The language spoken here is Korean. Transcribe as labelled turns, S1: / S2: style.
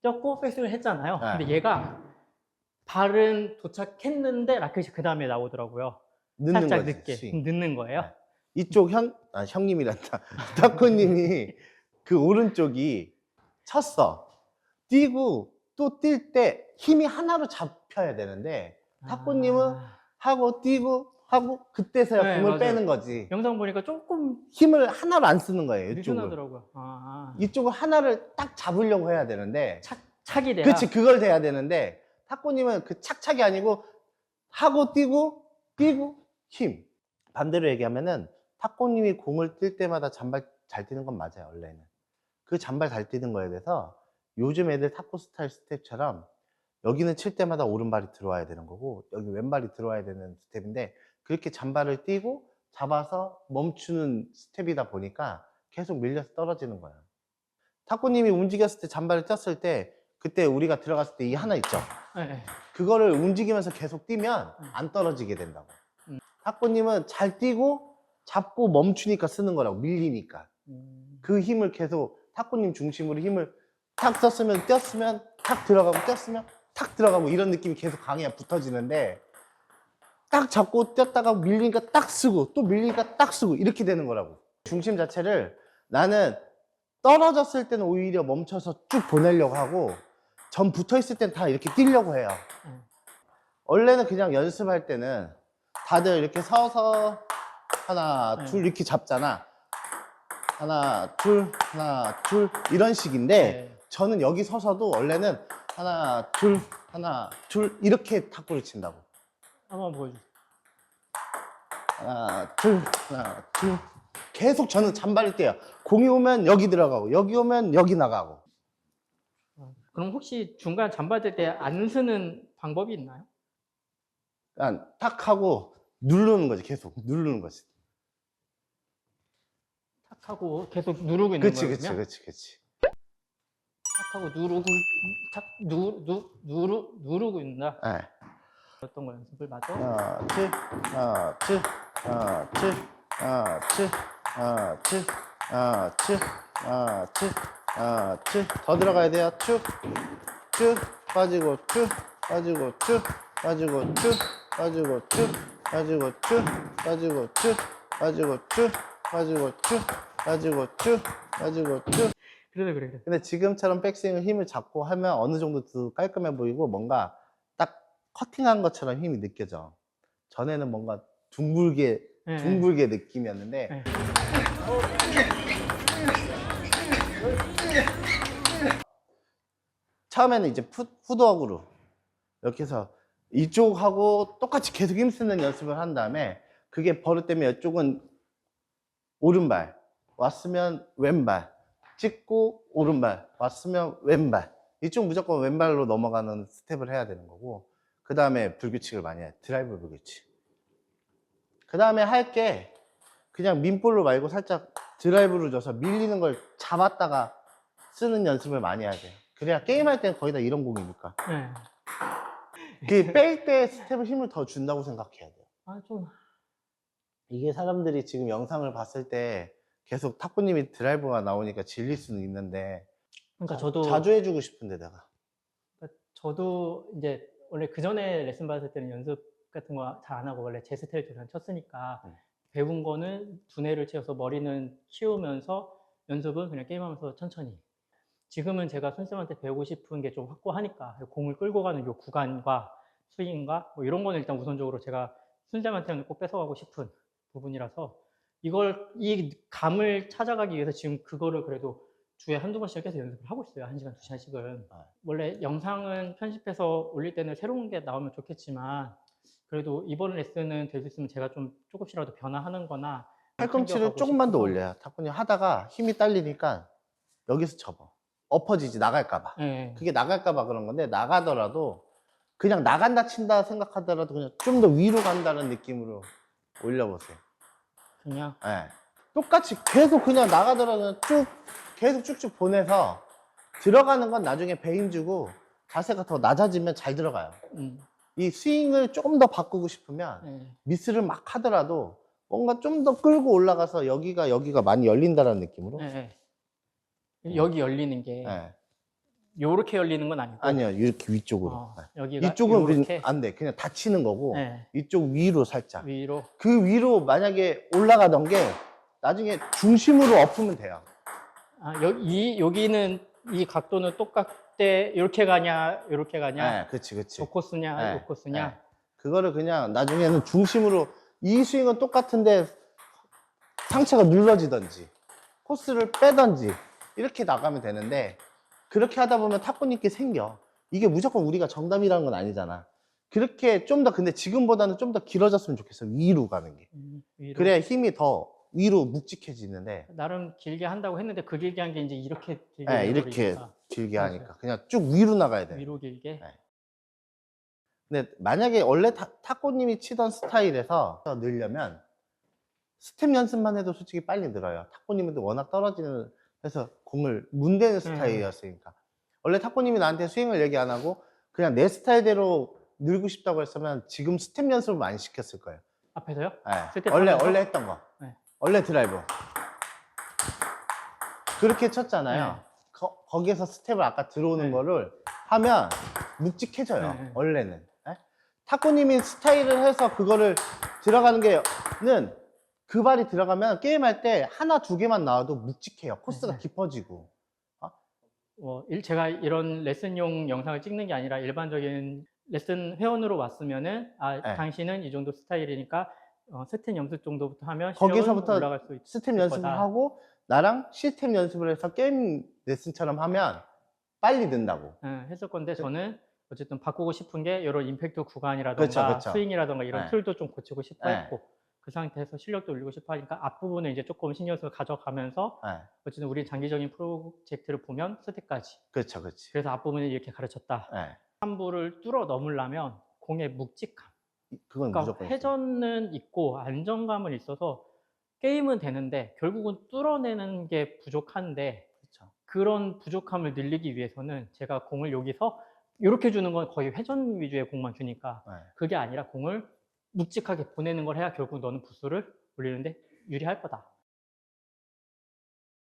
S1: 떴고 백스윙을 했잖아요.
S2: 네.
S1: 근데 얘가 발은 도착했는데 라켓이 그 다음에 나오더라고요.
S2: 늦는
S1: 살짝
S2: 거지,
S1: 늦게
S2: 스윙.
S1: 늦는 거예요.
S2: 네. 이쪽 형님이란다. 탁구님이 그 오른쪽이 쳤어. 뛰고 또 뛸 때 힘이 하나로 잡혀야 되는데 탁구님은 하고 뛰고 하고 그때서야
S1: 네,
S2: 공을
S1: 맞아요.
S2: 빼는 거지.
S1: 영상 보니까 조금
S2: 힘을 하나로 안 쓰는 거예요. 이쪽을.
S1: 느슨하더라고요.
S2: 이쪽을 하나를 딱 잡으려고 해야 되는데
S1: 착이 돼야.
S2: 그렇지, 그걸 돼야 되는데 탁구님은 그 착착이 아니고 하고 뛰고 힘. 반대로 얘기하면은 탁구님이 공을 뛸 때마다 잔발 잘 뛰는 건 맞아요. 원래는 그 잔발 잘 뛰는 거에 대해서 요즘 애들 탁구 스타일 스텝처럼 여기는 칠 때마다 오른발이 들어와야 되는 거고 여기 왼발이 들어와야 되는 스텝인데 그렇게 잔발을 뛰고 잡아서 멈추는 스텝이다 보니까 계속 밀려서 떨어지는 거예요. 탁구님이 움직였을 때 잔발을 떴을 때 그때 우리가 들어갔을 때 이 하나 있죠.
S1: 네.
S2: 그거를 움직이면서 계속 뛰면 안 떨어지게 된다고. 탁구님은 잘 뛰고 잡고 멈추니까 쓰는 거라고. 밀리니까 그 힘을 계속 탁구님 중심으로 힘을 탁 썼으면 뛰었으면 탁 들어가고 뛰었으면 탁 들어가고 이런 느낌이 계속 강해야 붙어지는데 딱 잡고 뛰었다가 밀리니까 딱 쓰고 또 밀리니까 딱 쓰고 이렇게 되는 거라고. 중심 자체를 나는 떨어졌을 때는 오히려 멈춰서 쭉 보내려고 하고 전 붙어있을 땐 다 이렇게 뛰려고 해요. 원래는 그냥 연습할 때는 다들 이렇게 서서 하나 둘 이렇게 잡잖아. 하나 둘 이런 식인데 저는 여기 서서도 원래는 하나 둘 이렇게 탁구를 친다고.
S1: 한번 보여주세요.
S2: 하나 둘 계속 저는 잔발을 떼요. 공이 오면 여기 들어가고 여기 오면 여기 나가고.
S1: 그럼 혹시 중간 잔발 뜰 때 안 쓰는 방법이 있나요?
S2: 그러니까 탁 하고 누르는 거지. 계속 누르는 거지.
S1: 탁 하고 계속 누르고 있는 거예요?
S2: 그치.
S1: 탁 하고 누르고 탁 누르고 있는다.
S2: 네.
S1: 어떤 거 연습을 맞아?
S2: 더 들어가야 돼요. 쭉 빠지고 쭉 빠지고 쭉 빠지고 쭉 빠지고 쭉 빠지고 쭉 빠지고 쭉 빠지고 쭉 빠지고 쭉 빠지고 쭉 빠지고 쭉.
S1: 그래.
S2: 근데 지금처럼 백스윙을 힘을 잡고 하면 어느 정도 더 깔끔해 보이고 뭔가 딱 커팅한 것처럼 힘이 느껴져. 전에는 뭔가 둥글게 느낌이었는데 처음에는 이제 푸드웍으로 이렇게 해서 이쪽하고 똑같이 계속 힘쓰는 연습을 한 다음에 그게 버릇되면 이쪽은 오른발 왔으면 왼발 찍고 오른발 왔으면 왼발, 이쪽 무조건 왼발로 넘어가는 스텝을 해야 되는 거고 그 다음에 불규칙을 많이 해요. 드라이브 불규칙. 그 다음에 할 게 그냥 민볼로 말고 살짝 드라이브로 줘서 밀리는 걸 잡았다가 쓰는 연습을 많이 해야 돼요. 그래야 게임할 때는 거의 다 이런 공이니까. 그 뺄 때 스텝을 힘을 더 준다고 생각해야 돼요. 이게 사람들이 지금 영상을 봤을 때 계속 탁구님이 드라이브가 나오니까 질릴 수는 있는데
S1: 그러니까 저도
S2: 자주 해주고 싶은데 내가.
S1: 저도 이제 원래 그 전에 레슨 받을 때는 연습 같은 거 잘 안 하고 원래 제 스타일대로 그냥 쳤으니까 배운 거는 두뇌를 채워서 머리는 키우면서 연습은 그냥 게임하면서 천천히. 지금은 제가 손쌤한테 배우고 싶은 게 좀 확고하니까 공을 끌고 가는 요 구간과 스윙과 뭐 이런 거는 일단 우선적으로 제가 손쌤한테는 꼭 뺏어가고 싶은 부분이라서 이 감을 찾아가기 위해서 지금 그거를 그래도 주에 한두 번씩 계속 연습을 하고 있어요. 1시간, 2시간씩은. 원래 영상은 편집해서 올릴 때는 새로운 게 나오면 좋겠지만 그래도 이번 레슨은 될 수 있으면 제가 좀 조금씩이라도 변화하는 거나
S2: 팔꿈치를 조금만 더 올려요. 탁구님 하다가 힘이 딸리니까 여기서 접어. 엎어지지, 나갈까봐. 그게 나갈까봐 그런 건데 나가더라도 그냥 나간다 친다 생각하더라도 그냥 좀 더 위로 간다는 느낌으로 올려보세요.
S1: 그냥?
S2: 똑같이 계속 그냥 나가더라도 계속 쭉쭉 보내서 들어가는 건 나중에 배 힘주고 자세가 더 낮아지면 잘 들어가요. 이 스윙을 조금 더 바꾸고 싶으면 미스를 막 하더라도 뭔가 좀 더 끌고 올라가서 여기가 많이 열린다는 느낌으로.
S1: 여기 열리는 게 요렇게 열리는 건 아니고.
S2: 아니요, 이렇게 위쪽으로. 네.
S1: 여기가
S2: 이쪽은
S1: 요렇게.
S2: 안 돼. 그냥 닫히는 거고,
S1: 네.
S2: 이쪽 위로 살짝.
S1: 위로.
S2: 그 위로 만약에 올라가던 게 나중에 중심으로 엎으면 돼요.
S1: 여기는 이 각도는 똑같대. 이렇게 가냐, 이렇게 가냐.
S2: 네, 그치.
S1: 저 코스냐,
S2: 네,
S1: 요 코스냐.
S2: 네. 그거를 그냥 나중에는 중심으로, 이 스윙은 똑같은데 상체가 눌러지던지 코스를 빼던지 이렇게 나가면 되는데, 그렇게 하다 보면 탁구님께 생겨. 이게 무조건 우리가 정답이라는 건 아니잖아. 그렇게 좀 더, 근데 지금보다는 좀 더 길어졌으면 좋겠어. 위로 가는 게.
S1: 위로.
S2: 그래야 힘이 더 위로 묵직해지는데,
S1: 나름 길게 한다고 했는데 그 길게 한 게 이제 이렇게 길게
S2: 네, 이렇게
S1: 돼버리니까.
S2: 길게
S1: 맞아요.
S2: 하니까 그냥 쭉 위로 나가야 돼.
S1: 위로 길게.
S2: 네. 근데 만약에 원래 탁구님이 치던 스타일에서 더 늘려면 스텝 연습만 해도 솔직히 빨리 늘어요. 탁구님은 워낙 떨어지는, 해서 공을 문대는 스타일이었으니까. 원래 탁구님이 나한테 스윙을 얘기 안 하고 그냥 내 스타일대로 늘고 싶다고 했으면 지금 스텝 연습을 많이 시켰을 거예요.
S1: 앞에서요?
S2: 네.
S1: 스텝
S2: 원래
S1: 하면서?
S2: 했던 거.
S1: 네.
S2: 원래 드라이브. 그렇게 쳤잖아요.
S1: 네.
S2: 거기에서 스텝을 아까 들어오는
S1: 네.
S2: 거를 하면 묵직해져요.
S1: 네.
S2: 원래는. 네? 탁구님이 스타일을 해서 그거를 들어가는 게는, 그 발이 들어가면 게임할 때 하나 두 개만 나와도 묵직해요. 코스가
S1: 네.
S2: 깊어지고.
S1: 제가 이런 레슨용 영상을 찍는 게 아니라 일반적인 레슨 회원으로 왔으면은
S2: 네.
S1: 당신은 이 정도 스타일이니까 스텝 연습 정도부터 하면
S2: 거기서부터
S1: 실력은 올라갈 수 있을
S2: 스텝 연습을
S1: 거다.
S2: 하고 나랑 시스템 연습을 해서 게임 레슨처럼 하면 빨리 는다고.
S1: 했을 건데 저는 어쨌든 바꾸고 싶은 게 이런 임팩트 구간이라던가
S2: 그렇죠.
S1: 스윙이라던가 이런
S2: 네.
S1: 툴도 좀 고치고 싶어
S2: 네.
S1: 했고, 그 상태에서 실력도 올리고 싶어 하니까 앞부분에 이제 조금 신경을 가져가면서
S2: 네.
S1: 어쨌든 우리 장기적인 프로젝트를 보면 스텝까지.
S2: 그렇죠.
S1: 그래서 앞부분을 이렇게 가르쳤다.
S2: 네.
S1: 3부를 뚫어 넘으려면 공의 묵직함.
S2: 그건
S1: 그러니까
S2: 무조건 있어요.
S1: 회전은 있고 안정감은 있어서 게임은 되는데 결국은 뚫어내는 게 부족한데,
S2: 그렇죠.
S1: 그런 부족함을 늘리기 위해서는 제가 공을 여기서 이렇게 주는 건 거의 회전 위주의 공만 주니까
S2: 네.
S1: 그게 아니라 공을 묵직하게 보내는 걸 해야 결국 너는 부스를 올리는데 유리할 거다.